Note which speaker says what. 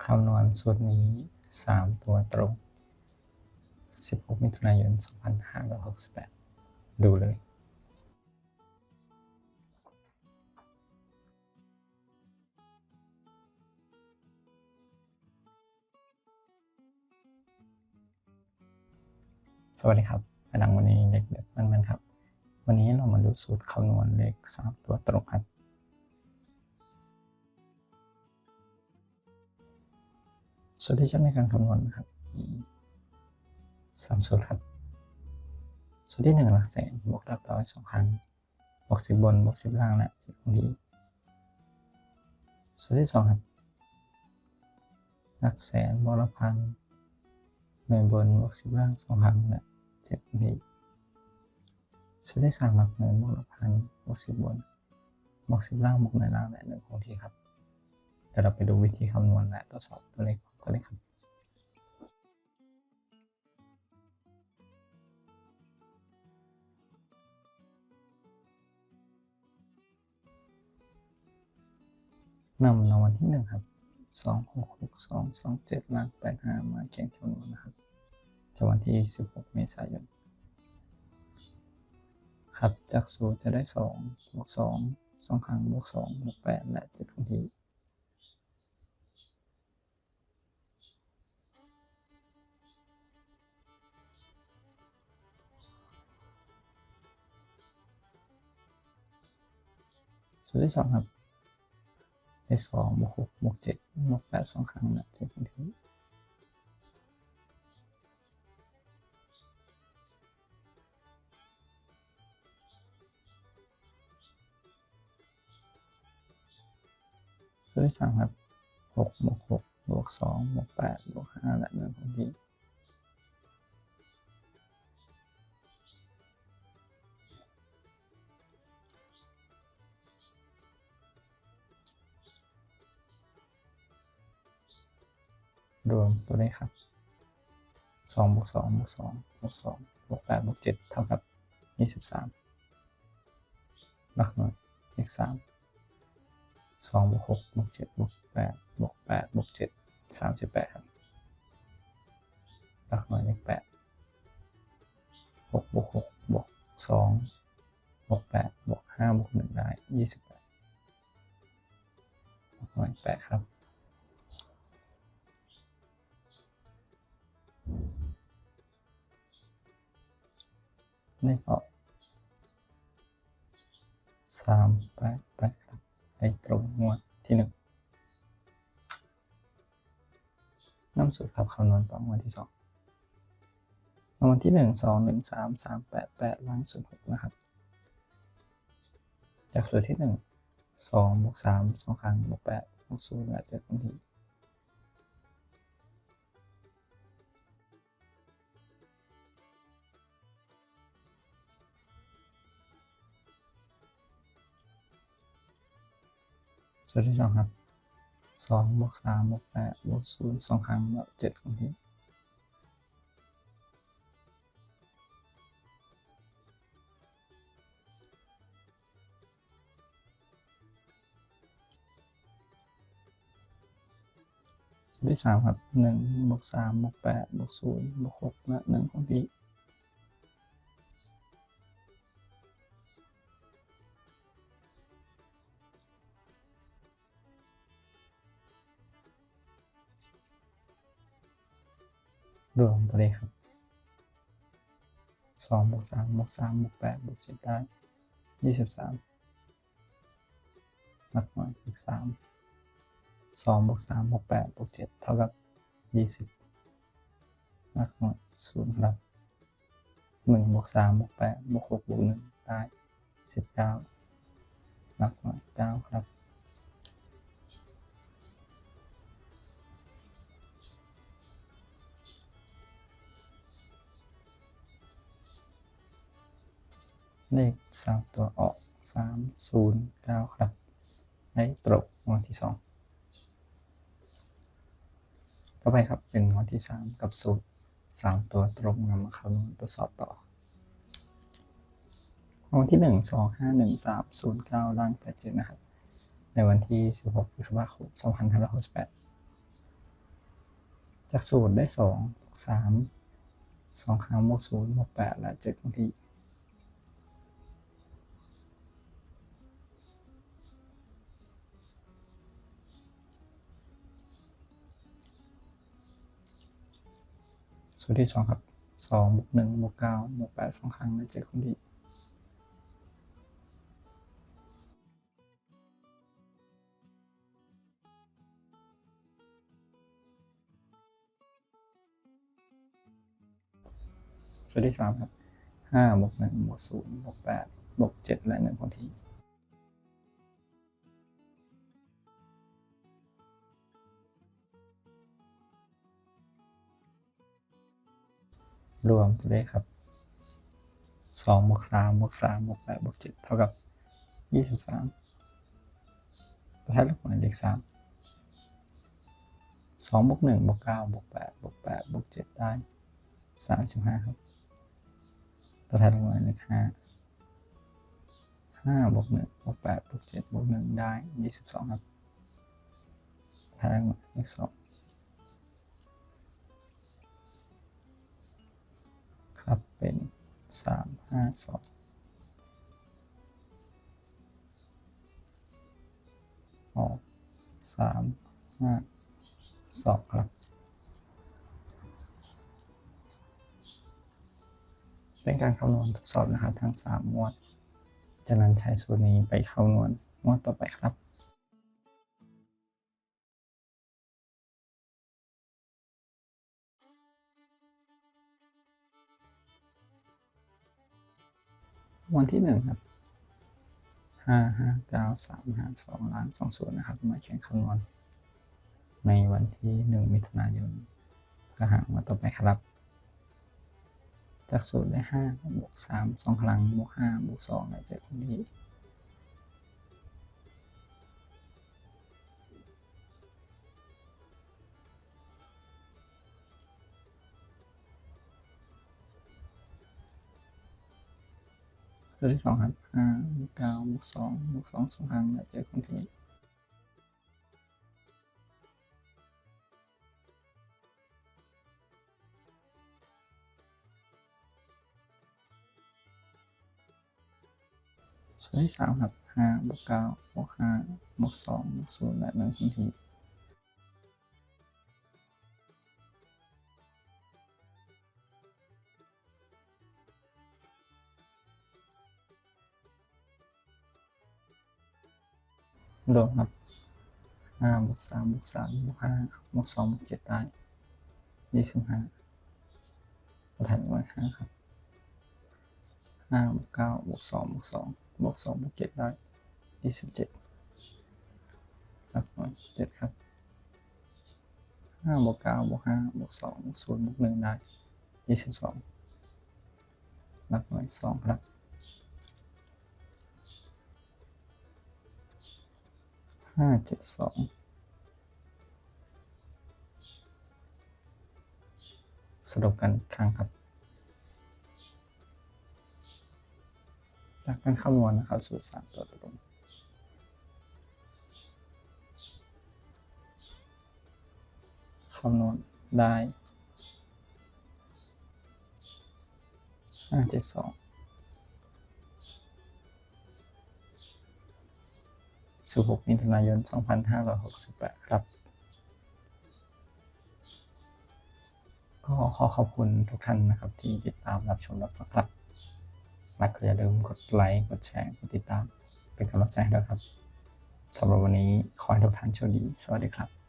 Speaker 1: คำนวณสูตรนี้3ตัวตรง16มิถุนายน2568ดูเลยสวัสดีครับกำลังวันนี้เด็กๆมันครับวันนี้เรามาดูสูตรคำนวณเลข3ตัวตรงครับสูตรที่ใช้ในการคำนวณนะครับมี3สูตรครับสูตรที่1หลักแสนบวกหลักร้อย2ครั้งบวก10บนบวก10ล่างและ7คงที่สูตรที่2ครับหลักแสนบวกหลักพัน1บนบวก10ล่าง2ครั้งและ7คงที่สูตรที่3หลักหน่วยบวกหลักพันบวก10บนบวก10ล่างบวก1ล่างและ1คงที่ครับเดี๋ยวเราไปดูวิธีคำนวณและทดสอบตัวเลขกันเลยครับนำรางวัลที่1ครับ266227ล่าง85มาเขียนคำนวณนะครับจะวันที่16เมษายนครับจากสูตรจะได้2บวก2 2ครั้งบวก2บวก8และ7คงที่สูตรที่2ครับได้2บวก6บวก7บวก8 2ครั้งและ7คงที่สูตรที่3ครับ6บวก6บวก2บวก8บวก5และ1คงที่รวมตัวเลขครับ2บวก2บวก2บวก2บวก8บวก7เท่ากับ23หลักหน่วยเลข3 2บวก6บวก7บวก8บวก8บวก7 38ครับหลักหน่วยเลข8 6บวก6บวก2บวก8บวก5บวก1ได้28หลักหน่วย8ครับเลขออก388ครับได้ตรงงวดที่1นำสูตรครับคำนวณต่องวดที่2รางวัลที่1 2 1 3 3 8 8ล่าง06นะครับจากสูตรที่1 2บวก3 2ครั้งบวก8บวก0และ7คงที่สูตรที่2ครับ2บวก3บวก8บวก0 2ครั้งบวก7คงที่สูตรที่3ครับ1บวก3บวก8บวก0บวก6และ1คงที่รวมตัวเลขครับ2บวก3บวก3บวก8บวก7ได้23หลักหน่วยอีก3 2บวก3บวก8บวก7เท่ากับ20หลักหน่วย0ครับ1บวก3บวก8บวก6บวก1ได้19หลักหน่วย9ครับเลข3ตัวออก309ครับได้ตรงงวดที่2ต่อไปครับเป็นงวดที่3กับสูตร3ตัวตรงนำมาคำนวณตรวจสอบต่องวดที่1 2 5 1 3 0 9ล่าง87นะครับในวันที่16พฤษภาคม2568 จากสูตรได้2 บวก 3 2 ครั้งบวก 0 บวก 8 และ 7 คงที่สูตรที่2ครับ2 บวก 1 บวก 9 บวก 8 2 ครั้งและ 7 คงที่สูตรที่3ครับ5 บวก 1 บวก 0 บวก 8 บวก 7 และ 1 คงที่รวมตัวเลขครับ2 บวก 3 บวก 3 บวก 8 บวก 7 เท่ากับ 23ตัวท้ายเลขหมายเลข3 2 บวก 1 บวก 9 บวก 8 บวก 8 บวก 7 ได้ 35ครับตัวท้ายเลขหมายเลข5 5 บวก 1 บวก 8 บวก 7 บวก 1 ได้ 22ครับท้ายเลขหมายเลข2ครับเป็น352ออก352ครับเป็นการคำนวณทดสอบนะครับทั้ง3งวดจากนั้นใช้สูตรนี้ไปคำนวณงวดต่อไปครับวันที่1ครับ559,352 ล้าน20นะครับมาแข่งคำนวณในวันที่1 มิถุนายนก็หางวดต่อไปครับจากสูตรได้5 บวก 3 2 ครั้งบวก 5 บวก 2 และ 7 คงที่สูตรที่2ครับ5 บวก 9 บวก 2 บวก 2 2 ครั้งและ 7 คงที่สูตรที่3ครับ5 บวก 9 บวก 5 บวก 2 บวก 0 และ 1 คงที่รวมครับ5 บวก 3 บวก 3 บวก 5 บวก 2 บวก 7 ได้ 25ตัวท้ายหน่วย5ครับ5 บวก 9 บวก 2 บวก 2 บวก 2 บวก 7 ได้ 27หลักหน่วย7ครับ5 บวก 9 บวก 5 บวก 2 บวก 0 บวก 1 ได้ 22หลักหน่วย2ครับ572สรุปกันอีกครั้งครับจากการคำนวณนะครับสูตร3ตัวตรงคำนวณได้572 16 มิถุนายน 2568ครับก็ขอขอบคุณทุกท่านนะครับที่ติดตามรับชมรับฟังครับและก็อย่าลืมกดไลค์กดแชร์กดติดตามเป็นกำลังใจให้ด้วยครับสำหรับวันนี้ขอให้ทุกท่านโชคดีสวัสดีครับ